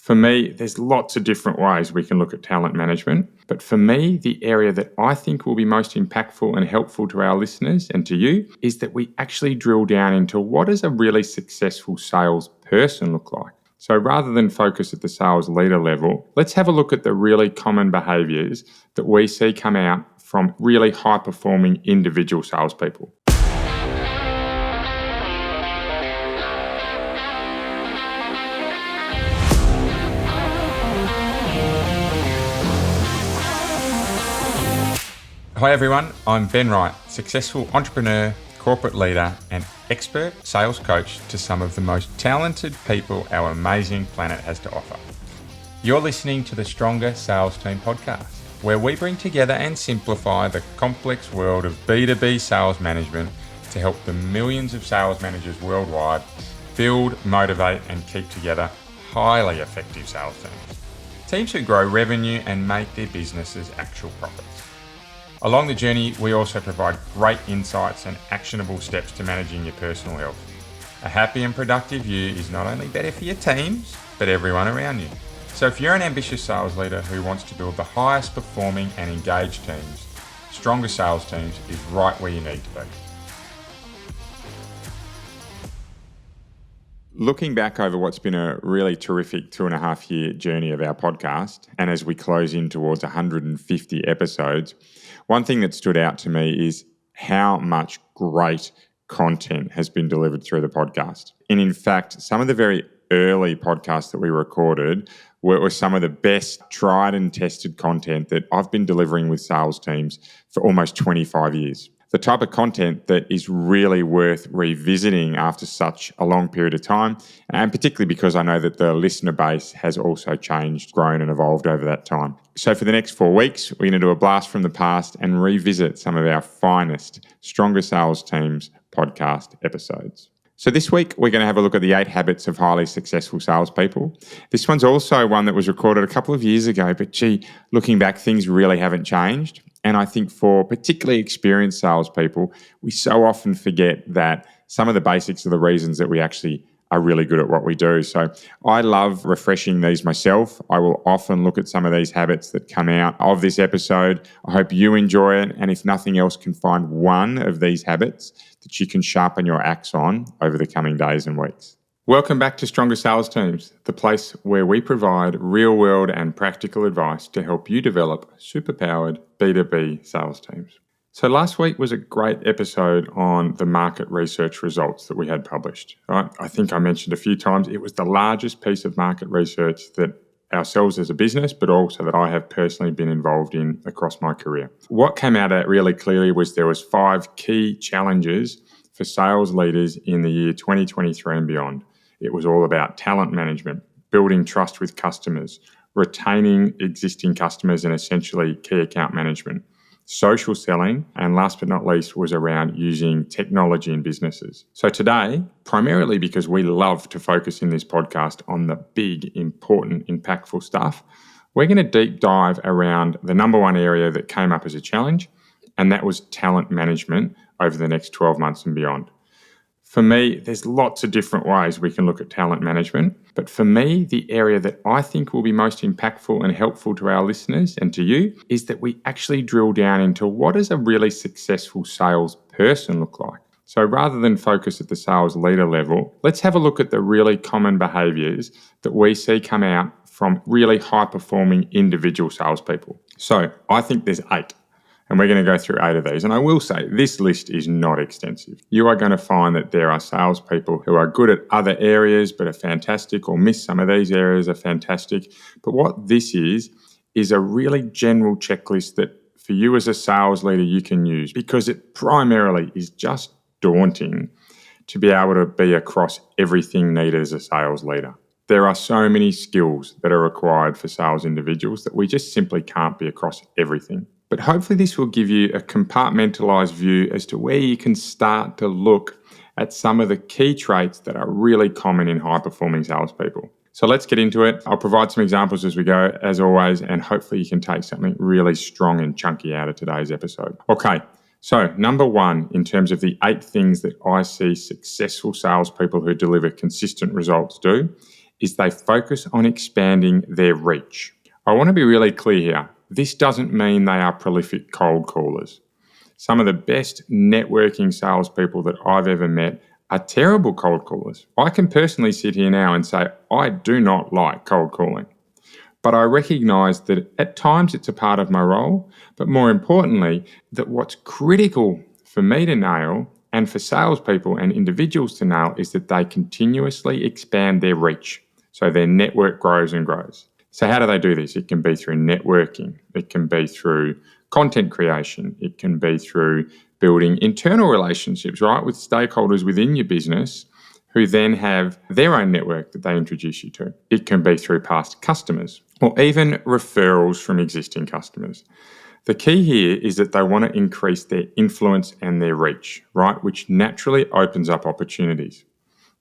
For me, there's lots of different ways we can look at talent management, but for me, the area that I think will be most impactful and helpful to our listeners and to you is that we actually drill down into what does a really successful salesperson look like. So rather than focus at the sales leader level, let's have a look at the really common behaviours that we see come out from really high-performing individual salespeople. Hi everyone, I'm Ben Wright, successful entrepreneur, corporate leader and expert sales coach to some of the most talented people our amazing planet has to offer. You're listening to the Stronger Sales Team podcast, where we bring together and simplify the complex world of B2B sales management to help the millions of sales managers worldwide build, motivate and keep together highly effective sales teams. Teams who grow revenue and make their businesses actual profits. Along the journey, we also provide great insights and actionable steps to managing your personal health. A happy and productive you is not only better for your teams, but everyone around you. So if you're an ambitious sales leader who wants to build the highest performing and engaged teams, Stronger Sales Teams is right where you need to be. Looking back over what's been a really terrific 2.5-year journey of our podcast, and as we close in towards 150 episodes, one thing that stood out to me is how much great content has been delivered through the podcast. And in fact, some of the very early podcasts that we recorded were some of the best tried and tested content that I've been delivering with sales teams for almost 25 years. The type of content that is really worth revisiting after such a long period of time, and particularly because I know that the listener base has also changed, grown and evolved over that time. So for the next 4 weeks, we're going to do a blast from the past and revisit some of our finest Stronger Sales Teams podcast episodes. So this week, we're going to have a look at the 8 habits of highly successful salespeople. This one's also one that was recorded a couple of years ago, but looking back, things really haven't changed. And I think for particularly experienced salespeople, we so often forget that some of the basics are the reasons that we actually are really good at what we do. So I love refreshing these myself. I will often look at some of these habits that come out of this episode. I hope you enjoy it. And if nothing else, can find one of these habits that you can sharpen your axe on over the coming days and weeks. Welcome back to Stronger Sales Teams, the place where we provide real-world and practical advice to help you develop superpowered B2B sales teams. So last week was a great episode on the market research results that we had published. Right? I think I mentioned a few times it was the largest piece of market research that ourselves as a business, but also that I have personally been involved in across my career. What came out of it really clearly was there was 5 key challenges for sales leaders in the year 2023 and beyond. It was all about talent management, building trust with customers, retaining existing customers and essentially key account management, social selling, and last but not least was around using technology in businesses. So today, primarily because we love to focus in this podcast on the big, important, impactful stuff, we're going to deep dive around the number one area that came up as a challenge, and that was talent management over the next 12 months and beyond. For me, there's lots of different ways we can look at talent management, but for me, the area that I think will be most impactful and helpful to our listeners and to you is that we actually drill down into what does a really successful salesperson look like. So rather than focus at the sales leader level, let's have a look at the really common behaviours that we see come out from really high-performing individual salespeople. So I think there's 8. And we're going to go through 8 of these. And I will say, this list is not extensive. You are going to find that there are salespeople who are good at other areas but are fantastic, or miss some of these areas, are fantastic. But what this is a really general checklist that for you as a sales leader you can use, because it primarily is just daunting to be able to be across everything needed as a sales leader. There are so many skills that are required for sales individuals that we just simply can't be across everything. But hopefully this will give you a compartmentalized view as to where you can start to look at some of the key traits that are really common in high-performing salespeople. So let's get into it. I'll provide some examples as we go, as always, and hopefully you can take something really strong and chunky out of today's episode. Okay, so number 1, in terms of the 8 things that I see successful salespeople who deliver consistent results do, is they focus on expanding their reach. I want to be really clear here. This doesn't mean they are prolific cold callers. Some of the best networking salespeople that I've ever met are terrible cold callers. I can personally sit here now and say, I do not like cold calling. But I recognise that at times it's a part of my role, but more importantly, that what's critical for me to nail and for salespeople and individuals to nail is that they continuously expand their reach. So their network grows and grows. So how do they do this? It can be through networking. It can be through content creation. It can be through building internal relationships, right, with stakeholders within your business who then have their own network that they introduce you to. It can be through past customers or even referrals from existing customers. The key here is that they want to increase their influence and their reach, right, which naturally opens up opportunities.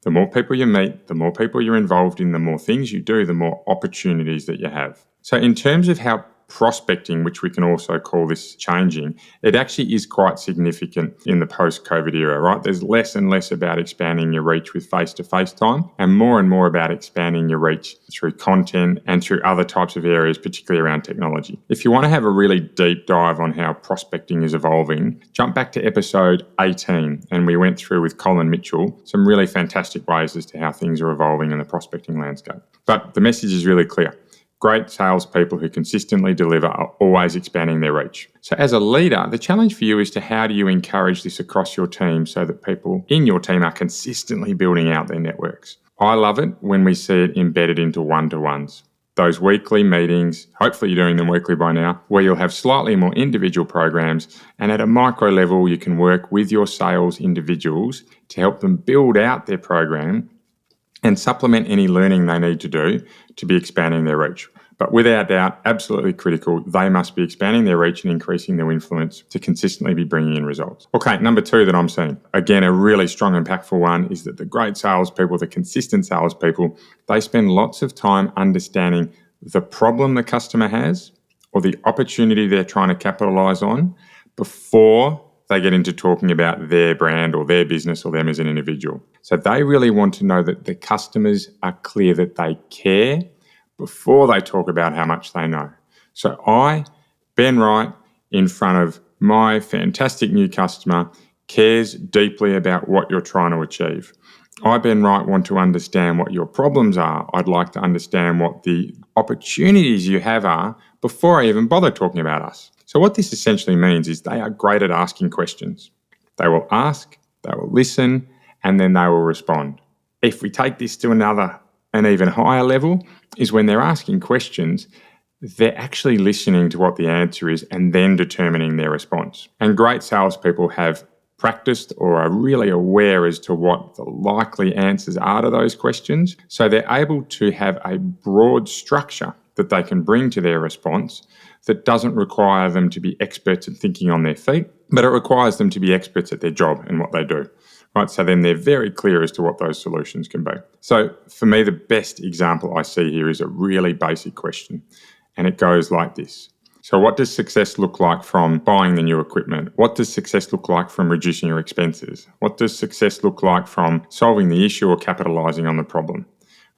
The more people you meet, the more people you're involved in, the more things you do, the more opportunities that you have. So in terms of how prospecting, which we can also call this changing, it actually is quite significant in the post-COVID era, right? There's less and less about expanding your reach with face-to-face time and more about expanding your reach through content and through other types of areas, particularly around technology. If you want to have a really deep dive on how prospecting is evolving, jump back to episode 18 and we went through with Colin Mitchell some really fantastic ways as to how things are evolving in the prospecting landscape. But the message is really clear. Great salespeople who consistently deliver are always expanding their reach. So as a leader, the challenge for you is to how do you encourage this across your team so that people in your team are consistently building out their networks. I love it when we see it embedded into one-to-ones. Those weekly meetings, hopefully you're doing them weekly by now, where you'll have slightly more individual programs and at a micro level you can work with your sales individuals to help them build out their program and supplement any learning they need to do to be expanding their reach. But without doubt, absolutely critical, they must be expanding their reach and increasing their influence to consistently be bringing in results. Okay, number 2 that I'm seeing, again, a really strong, impactful one is that the great salespeople, the consistent salespeople, they spend lots of time understanding the problem the customer has or the opportunity they're trying to capitalize on before they get into talking about their brand or their business or them as an individual. So they really want to know that the customers are clear that they care before they talk about how much they know. So I, Ben Wright, in front of my fantastic new customer, cares deeply about what you're trying to achieve. I, Ben Wright, want to understand what your problems are. I'd like to understand what the opportunities you have are before I even bother talking about us. So what this essentially means is they are great at asking questions. They will ask, they will listen, and then they will respond. If we take this to an even higher level, is when they're asking questions, they're actually listening to what the answer is and then determining their response. And great salespeople have practiced or are really aware as to what the likely answers are to those questions. So they're able to have a broad structure that they can bring to their response that doesn't require them to be experts at thinking on their feet, but it requires them to be experts at their job and what they do. Right, so then they're very clear as to what those solutions can be. So for me, the best example I see here is a really basic question, and it goes like this. So what does success look like from buying the new equipment? What does success look like from reducing your expenses? What does success look like from solving the issue or capitalising on the problem?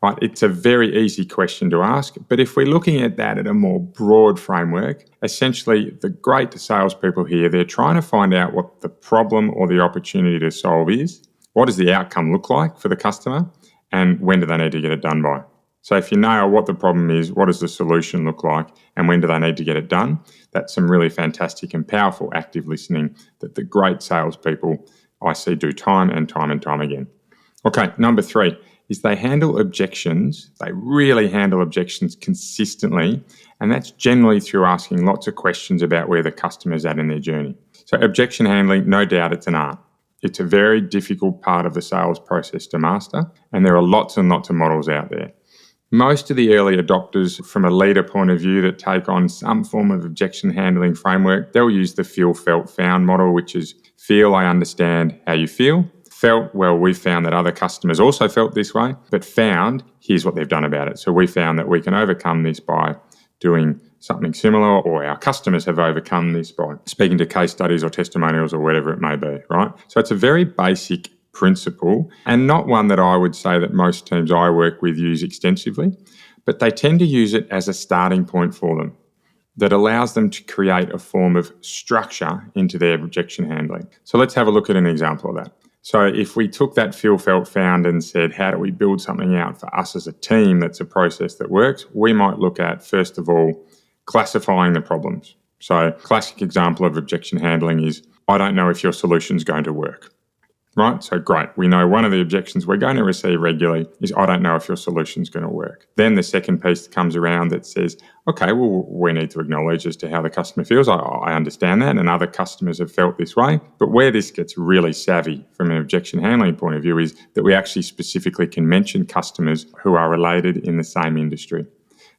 Right, it's a very easy question to ask, but if we're looking at that at a more broad framework, essentially the great salespeople here, they're trying to find out what the problem or the opportunity to solve is, what does the outcome look like for the customer, and when do they need to get it done by. So if you nail what the problem is, what does the solution look like, and when do they need to get it done, that's some really fantastic and powerful active listening that the great salespeople I see do time and time and time again. Okay, number 3. Is they handle objections. They really handle objections consistently, and that's generally through asking lots of questions about where the customer's at in their journey. So objection handling, no doubt it's an art. It's a very difficult part of the sales process to master, and there are lots and lots of models out there. Most of the early adopters from a leader point of view that take on some form of objection handling framework, they'll use the feel, felt, found model, which is feel, I understand how you feel. Felt, well, we found that other customers also felt this way, but found, here's what they've done about it. So we found that we can overcome this by doing something similar, or our customers have overcome this by speaking to case studies or testimonials or whatever it may be, right? So it's a very basic principle, and not one that I would say that most teams I work with use extensively, but they tend to use it as a starting point for them that allows them to create a form of structure into their objection handling. So let's have a look at an example of that. So if we took that feel, felt, found and said, how do we build something out for us as a team that's a process that works? We might look at, first of all, classifying the problems. So classic example of objection handling is, I don't know if your solution's going to work. Right? So great. We know one of the objections we're going to receive regularly is, I don't know if your solution's going to work. Then the second piece comes around that says, okay, well, we need to acknowledge as to how the customer feels. I understand that, and other customers have felt this way. But where this gets really savvy from an objection handling point of view is that we actually specifically can mention customers who are related in the same industry.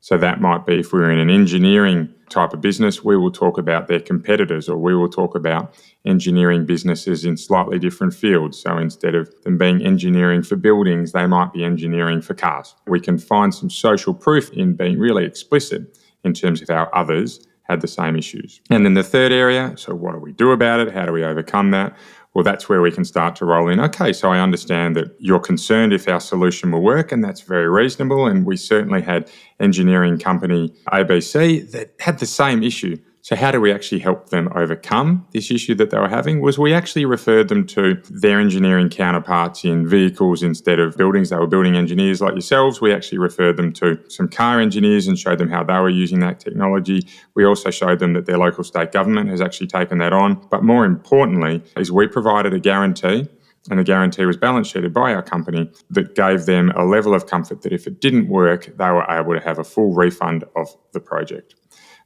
So that might be if we're in an engineering type of business, we will talk about their competitors, or we will talk about engineering businesses in slightly different fields. So instead of them being engineering for buildings, they might be engineering for cars. We can find some social proof in being really explicit in terms of how others had the same issues. And then the third area, so what do we do about it? How do we overcome that? Well, that's where we can start to roll in. Okay, so I understand that you're concerned if our solution will work, and that's very reasonable. And we certainly had engineering company ABC that had the same issue. So how do we actually help them overcome this issue that they were having? Was we actually referred them to their engineering counterparts in vehicles instead of buildings. They were building engineers like yourselves. We actually referred them to some car engineers and showed them how they were using that technology. We also showed them that their local state government has actually taken that on. But more importantly is we provided a guarantee, and the guarantee was balance sheeted by our company, that gave them a level of comfort that if it didn't work, they were able to have a full refund of the project.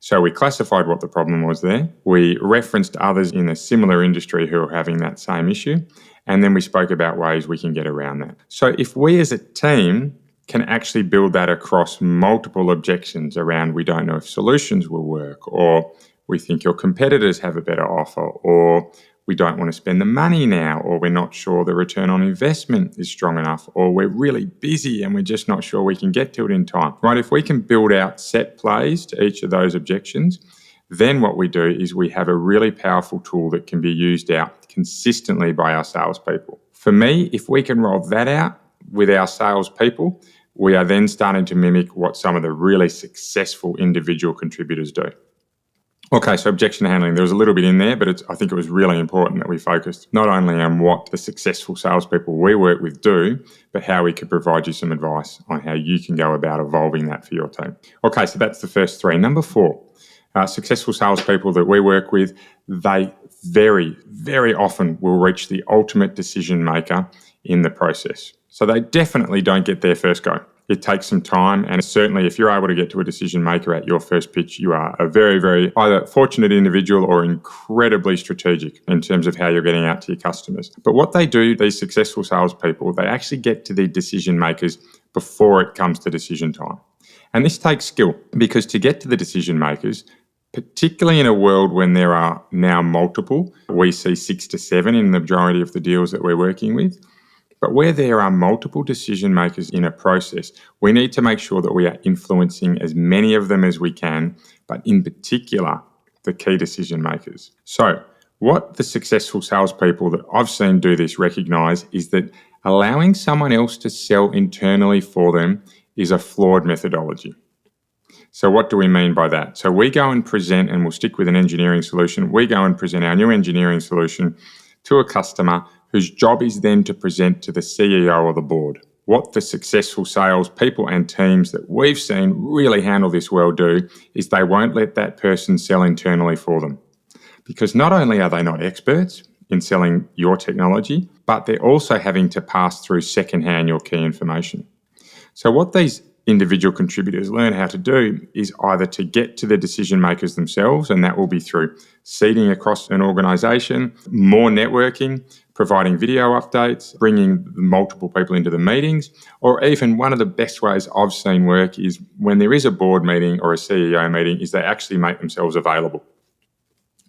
So we classified what the problem was there. We referenced others in a similar industry who are having that same issue. And then we spoke about ways we can get around that. So if we as a team can actually build that across multiple objections around, we don't know if solutions will work, or we think your competitors have a better offer, or we don't want to spend the money now, or we're not sure the return on investment is strong enough, or we're really busy and we're just not sure we can get to it in time, right? If we can build out set plays to each of those objections, then what we do is we have a really powerful tool that can be used out consistently by our salespeople. For me, if we can roll that out with our salespeople, we are then starting to mimic what some of the really successful individual contributors do. Okay, so objection handling, there was a little bit in there, but I think it was really important that we focused not only on what the successful salespeople we work with do, but how we could provide you some advice on how you can go about evolving that for your team. Okay, so that's the first three. Number four, successful salespeople that we work with, they very, very often will reach the ultimate decision maker in the process. So they definitely don't get there first go. It takes some time, and certainly if you're able to get to a decision maker at your first pitch, you are a very, very either fortunate individual or incredibly strategic in terms of how you're getting out to your customers. But what they do, these successful salespeople, they actually get to the decision makers before it comes to decision time. And this takes skill, because to get to the decision makers, particularly in a world when there are now multiple, we see 6 to 7 in the majority of the deals that we're working with. But where there are multiple decision makers in a process, we need to make sure that we are influencing as many of them as we can, but in particular, the key decision makers. So what the successful salespeople that I've seen do this recognise is that allowing someone else to sell internally for them is a flawed methodology. So what do we mean by that? So we go and present, and we'll stick with an engineering solution, we go and present our new engineering solution to a customer whose job is then to present to the CEO or the board. What the successful sales people and teams that we've seen really handle this well do is they won't let that person sell internally for them. Because not only are they not experts in selling your technology, but they're also having to pass through secondhand your key information. So what these individual contributors learn how to do is either to get to the decision makers themselves, and that will be through seeding across an organisation, more networking, providing video updates, bringing multiple people into the meetings, or even one of the best ways I've seen work is when there is a board meeting or a CEO meeting is they actually make themselves available.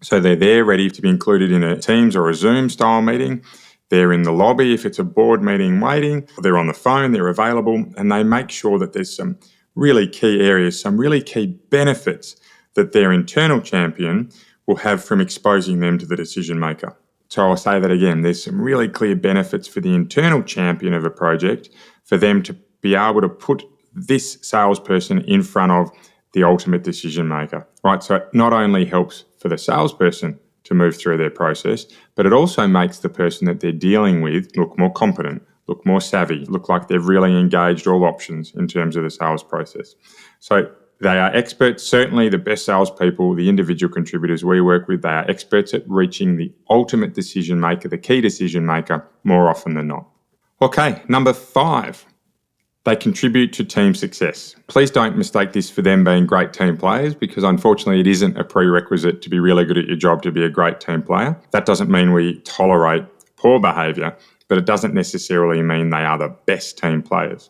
So they're there ready to be included in a Teams or a Zoom style meeting. They're in the lobby if it's a board meeting waiting. They're on the phone, they're available, and they make sure that there's some really key areas, some really key benefits that their internal champion will have from exposing them to the decision maker. So I'll say that again. There's some really clear benefits for the internal champion of a project for them to be able to put this salesperson in front of the ultimate decision maker, right? So it not only helps for the salesperson to move through their process, but it also makes the person that they're dealing with look more competent, look more savvy, look like they've really engaged all options in terms of the sales process. So they are experts, certainly the best salespeople, the individual contributors we work with, they are experts at reaching the ultimate decision maker, the key decision maker, more often than not. Okay, number 5. They contribute to team success. Please don't mistake this for them being great team players, because unfortunately it isn't a prerequisite to be really good at your job to be a great team player. That doesn't mean we tolerate poor behaviour, but it doesn't necessarily mean they are the best team players.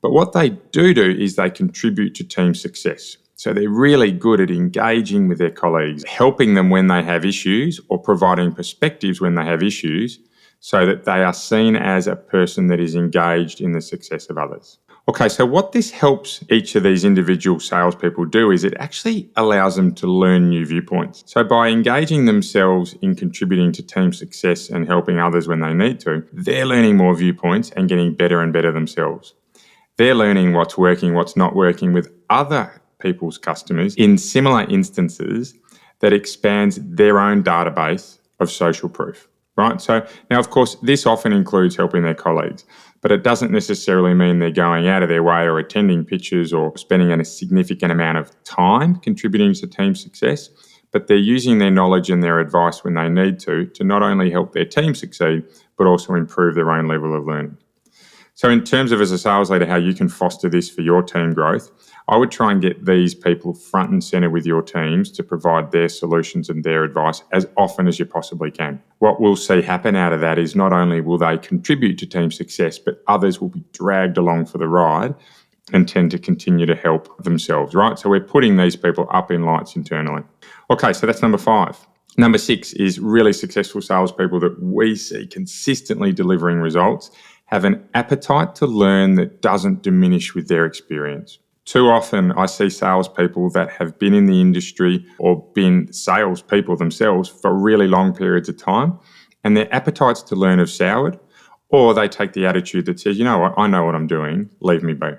But what they do is they contribute to team success. So they're really good at engaging with their colleagues, helping them when they have issues or providing perspectives when they have issues, so that they are seen as a person that is engaged in the success of others. Okay, so what this helps each of these individual salespeople do is it actually allows them to learn new viewpoints. So by engaging themselves in contributing to team success and helping others when they need to, they're learning more viewpoints and getting better and better themselves. They're learning what's working, what's not working with other people's customers in similar instances that expands their own database of social proof. Right? So now, of course, this often includes helping their colleagues, but it doesn't necessarily mean they're going out of their way or attending pitches or spending a significant amount of time contributing to team success, but they're using their knowledge and their advice when they need to not only help their team succeed, but also improve their own level of learning. So in terms of, as a sales leader, how you can foster this for your team growth, I would try and get these people front and centre with your teams to provide their solutions and their advice as often as you possibly can. What we'll see happen out of that is not only will they contribute to team success, but others will be dragged along for the ride and tend to continue to help themselves, right? So we're putting these people up in lights internally. Okay, so that's number 5. Number 6 is really successful salespeople that we see consistently delivering results have an appetite to learn that doesn't diminish with their experience. Too often I see salespeople that have been in the industry or been salespeople themselves for really long periods of time, and their appetites to learn have soured, or they take the attitude that says, you know what, I know what I'm doing, leave me be.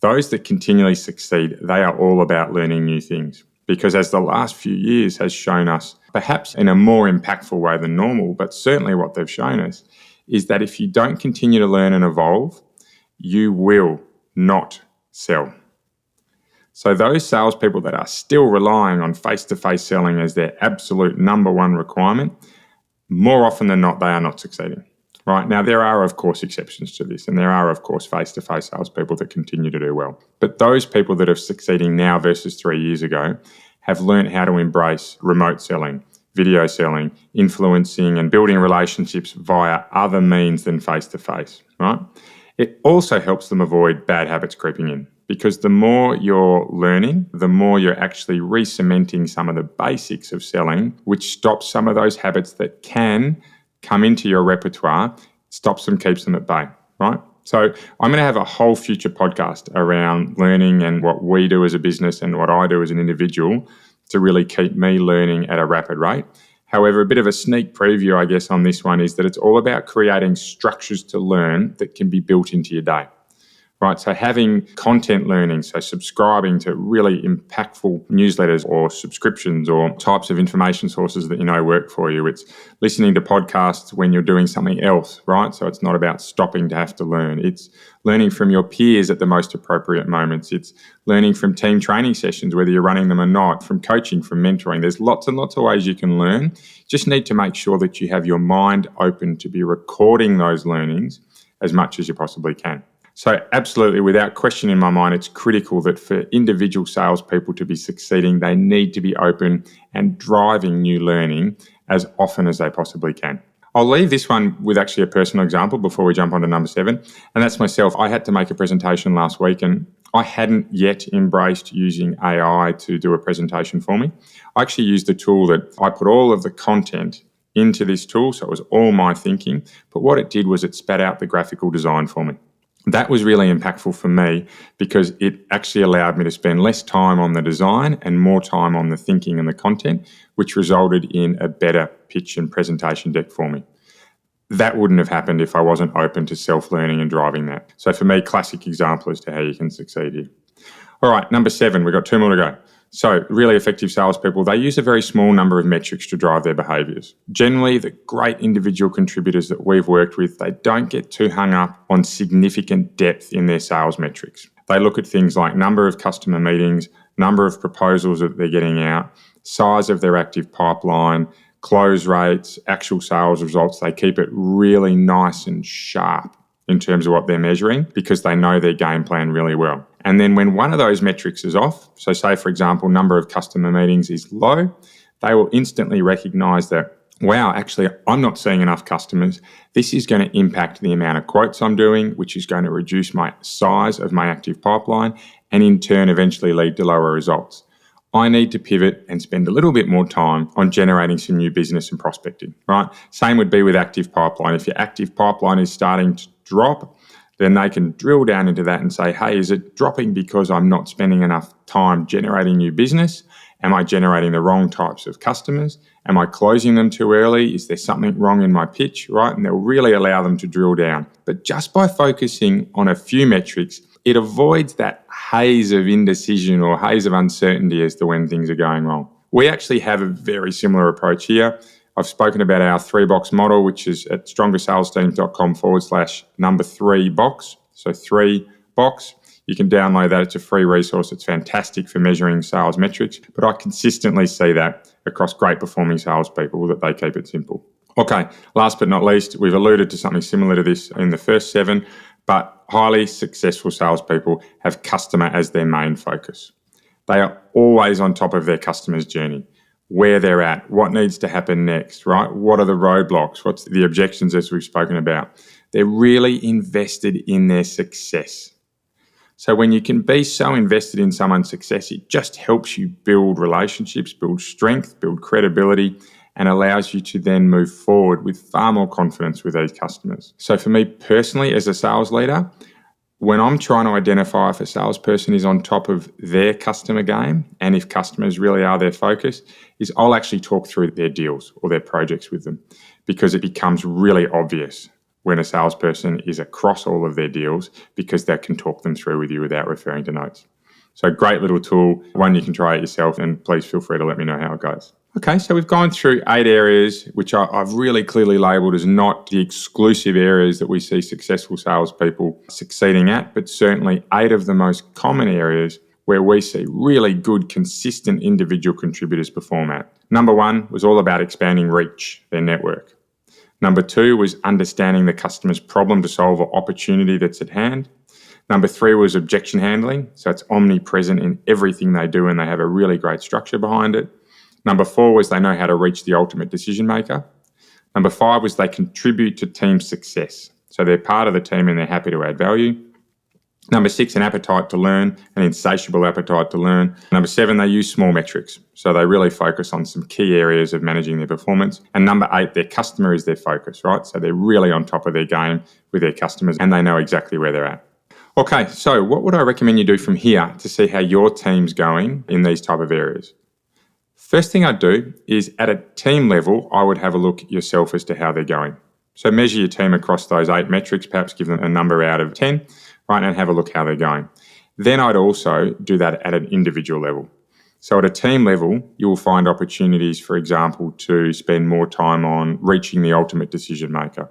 Those that continually succeed, they are all about learning new things, because as the last few years has shown us, perhaps in a more impactful way than normal, but certainly what they've shown us, is that if you don't continue to learn and evolve, you will not sell. So those salespeople that are still relying on face-to-face selling as their absolute number one requirement, more often than not, they are not succeeding. Right? Now, there are, of course, exceptions to this, and there are, of course, face-to-face salespeople that continue to do well. But those people that are succeeding now versus 3 years ago have learned how to embrace remote selling, video selling, influencing and building relationships via other means than face-to-face, right? It also helps them avoid bad habits creeping in, because the more you're learning, the more you're actually re-cementing some of the basics of selling, which stops some of those habits that can come into your repertoire, stops them, keeps them at bay, right? So I'm going to have a whole future podcast around learning and what we do as a business and what I do as an individual to really keep me learning at a rapid rate. However, a bit of a sneak preview, I guess, on this one is that it's all about creating structures to learn that can be built into your day. Right, so having content learning, so subscribing to really impactful newsletters or subscriptions or types of information sources that you know work for you. It's listening to podcasts when you're doing something else, right? So it's not about stopping to have to learn. It's learning from your peers at the most appropriate moments. It's learning from team training sessions, whether you're running them or not, from coaching, from mentoring. There's lots and lots of ways you can learn. Just need to make sure that you have your mind open to be recording those learnings as much as you possibly can. So absolutely, without question in my mind, it's critical that for individual salespeople to be succeeding, they need to be open and driving new learning as often as they possibly can. I'll leave this one with actually a personal example before we jump on to number 7, and that's myself. I had to make a presentation last week and I hadn't yet embraced using AI to do a presentation for me. I actually used a tool that I put all of the content into this tool, so it was all my thinking, but what it did was it spat out the graphical design for me. That was really impactful for me because it actually allowed me to spend less time on the design and more time on the thinking and the content, which resulted in a better pitch and presentation deck for me. that wouldn't have happened if I wasn't open to self-learning and driving that. So for me, classic example as to how you can succeed here. All right, number 7, we've got 2 more to go. So really effective salespeople, they use a very small number of metrics to drive their behaviours. Generally, the great individual contributors that we've worked with, they don't get too hung up on significant depth in their sales metrics. They look at things like number of customer meetings, number of proposals that they're getting out, size of their active pipeline, close rates, actual sales results. They keep it really nice and sharp in terms of what they're measuring because they know their game plan really well. And then when one of those metrics is off, so say, for example, number of customer meetings is low, they will instantly recognize that, wow, actually, I'm not seeing enough customers. This is going to impact the amount of quotes I'm doing, which is going to reduce my size of my active pipeline and in turn eventually lead to lower results. I need to pivot and spend a little bit more time on generating some new business and prospecting, right? Same would be with active pipeline. If your active pipeline is starting to drop, then they can drill down into that and say, hey, is it dropping because I'm not spending enough time generating new business? Am I generating the wrong types of customers? Am I closing them too early? Is there something wrong in my pitch, right? And they'll really allow them to drill down. But just by focusing on a few metrics, it avoids that haze of indecision or haze of uncertainty as to when things are going wrong. We actually have a very similar approach here. I've spoken about our 3-box model, which is at strongersalesteam.com/3box. So 3box. You can download that. It's a free resource. It's fantastic for measuring sales metrics. But I consistently see that across great performing salespeople that they keep it simple. Okay, last but not least, we've alluded to something similar to this in the first 7, but highly successful salespeople have customer as their main focus. They are always on top of their customer's journey, where they're at, what needs to happen next, right? What are the roadblocks? What's the objections as we've spoken about? They're really invested in their success. So when you can be so invested in someone's success, it just helps you build relationships, build strength, build credibility, and allows you to then move forward with far more confidence with these customers. So for me personally, as a sales leader, when I'm trying to identify if a salesperson is on top of their customer game and if customers really are their focus, is I'll actually talk through their deals or their projects with them, because it becomes really obvious when a salesperson is across all of their deals because they can talk them through with you without referring to notes. So great little tool, one you can try it yourself, and please feel free to let me know how it goes. Okay, so we've gone through 8 areas, which I've really clearly labelled as not the exclusive areas that we see successful salespeople succeeding at, but certainly 8 of the most common areas where we see really good, consistent individual contributors perform at. Number 1 was all about expanding reach, their network. Number 2 was understanding the customer's problem to solve or opportunity that's at hand. Number 3 was objection handling. So it's omnipresent in everything they do and they have a really great structure behind it. Number 4 was they know how to reach the ultimate decision maker. Number 5 was they contribute to team success. So they're part of the team and they're happy to add value. Number 6, an appetite to learn, an insatiable appetite to learn. Number 7, they use small metrics. So they really focus on some key areas of managing their performance. And number 8, their customer is their focus, right? So they're really on top of their game with their customers and they know exactly where they're at. Okay, so what would I recommend you do from here to see how your team's going in these type of areas? First thing I'd do is at a team level, I would have a look at yourself as to how they're going. So measure your team across those 8 metrics, perhaps give them a number out of 10, right, and have a look how they're going. Then I'd also do that at an individual level. So at a team level, you will find opportunities, for example, to spend more time on reaching the ultimate decision maker,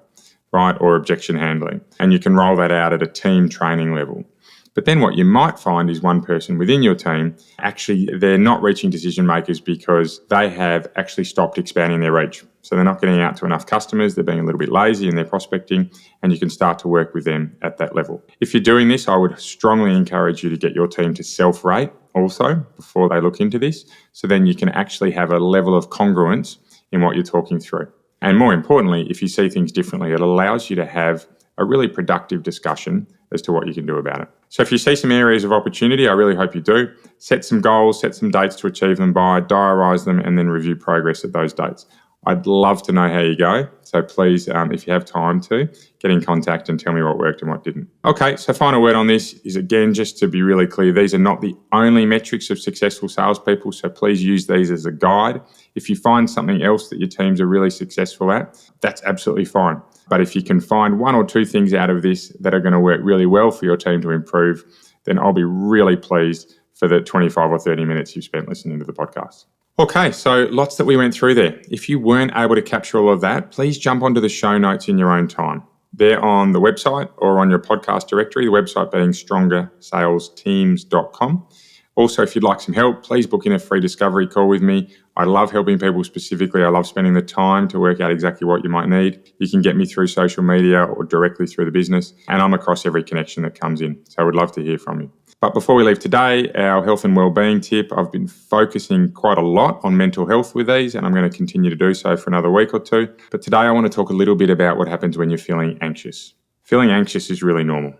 right, or objection handling. And you can roll that out at a team training level. But then what you might find is one person within your team, actually they're not reaching decision makers because they have actually stopped expanding their reach. So they're not getting out to enough customers, they're being a little bit lazy in their prospecting, and you can start to work with them at that level. If you're doing this, I would strongly encourage you to get your team to self-rate also before they look into this. So then you can actually have a level of congruence in what you're talking through. And more importantly, if you see things differently, it allows you to have a really productive discussion as to what you can do about it. So if you see some areas of opportunity, I really hope you do, set some goals, set some dates to achieve them by, diarise them, and then review progress at those dates. I'd love to know how you go. So please, if you have time to, get in contact and tell me what worked and what didn't. Okay, so final word on this is, again, just to be really clear, these are not the only metrics of successful salespeople, so please use these as a guide. If you find something else that your teams are really successful at, that's absolutely fine. But if you can find one or two things out of this that are going to work really well for your team to improve, then I'll be really pleased for the 25 or 30 minutes you've spent listening to the podcast. Okay, so lots that we went through there. If you weren't able to capture all of that, please jump onto the show notes in your own time. They're on the website or on your podcast directory, the website being strongersalesteams.com. Also, if you'd like some help, please book in a free discovery call with me. I love helping people specifically. I love spending the time to work out exactly what you might need. You can get me through social media or directly through the business, and I'm across every connection that comes in. So I would love to hear from you. But before we leave today, our health and wellbeing tip, I've been focusing quite a lot on mental health with these, and I'm going to continue to do so for another week or two. But today I want to talk a little bit about what happens when you're feeling anxious. Feeling anxious is really normal,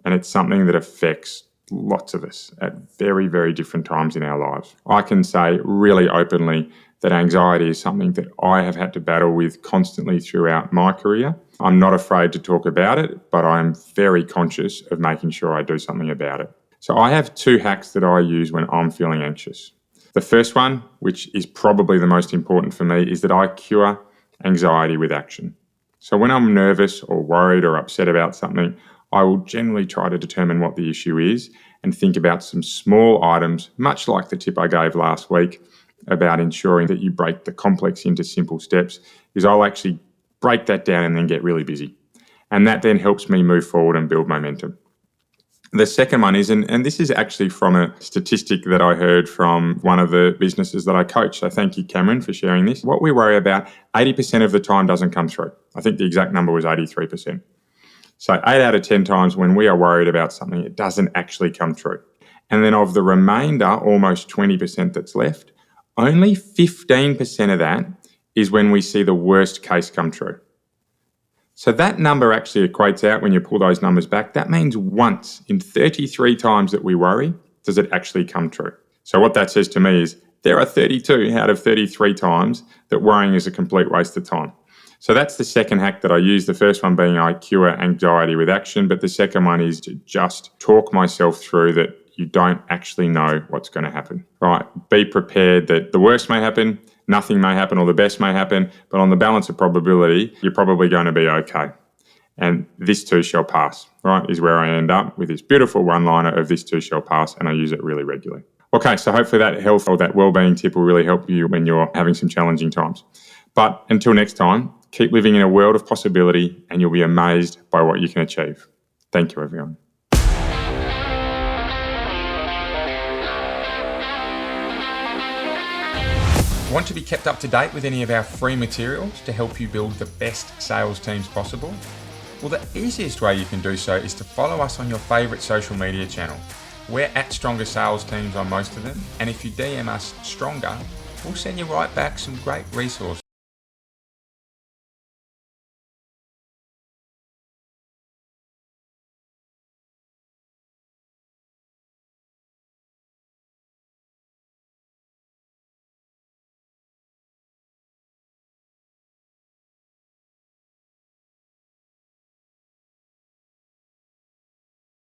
and it's something that affects lots of us at very, very different times in our lives. I can say really openly that anxiety is something that I have had to battle with constantly throughout my career. I'm not afraid to talk about it, but I'm very conscious of making sure I do something about it. So I have two hacks that I use when I'm feeling anxious. The first one, which is probably the most important for me, is that I cure anxiety with action. So when I'm nervous or worried or upset about something, I will generally try to determine what the issue is and think about some small items, much like the tip I gave last week about ensuring that you break the complex into simple steps, is I'll actually break that down and then get really busy. And that then helps me move forward and build momentum. The second one is, and this is actually from a statistic that I heard from one of the businesses that I coach. So thank you, Cameron, for sharing this. What we worry about 80% of the time doesn't come through. I think the exact number was 83%. So 8 out of 10 times when we are worried about something, it doesn't actually come true. And then of the remainder, almost 20% that's left, only 15% of that is when we see the worst case come true. So that number actually equates out, when you pull those numbers back, that means once in 33 times that we worry, does it actually come true. So what that says to me is there are 32 out of 33 times that worrying is a complete waste of time. So that's the second hack that I use. The first one being I cure anxiety with action, but the second one is to just talk myself through that you don't actually know what's going to happen. Right? Be prepared that the worst may happen, nothing may happen, or the best may happen, but on the balance of probability, you're probably going to be okay. And this too shall pass, right, is where I end up with this beautiful one-liner of this too shall pass, and I use it really regularly. Okay, so hopefully that health or that wellbeing tip will really help you when you're having some challenging times. But until next time, keep living in a world of possibility and you'll be amazed by what you can achieve. Thank you, everyone. Want to be kept up to date with any of our free materials to help you build the best sales teams possible? Well, the easiest way you can do so is to follow us on your favourite social media channel. We're at Stronger Sales Teams on most of them, and if you DM us Stronger, we'll send you right back some great resources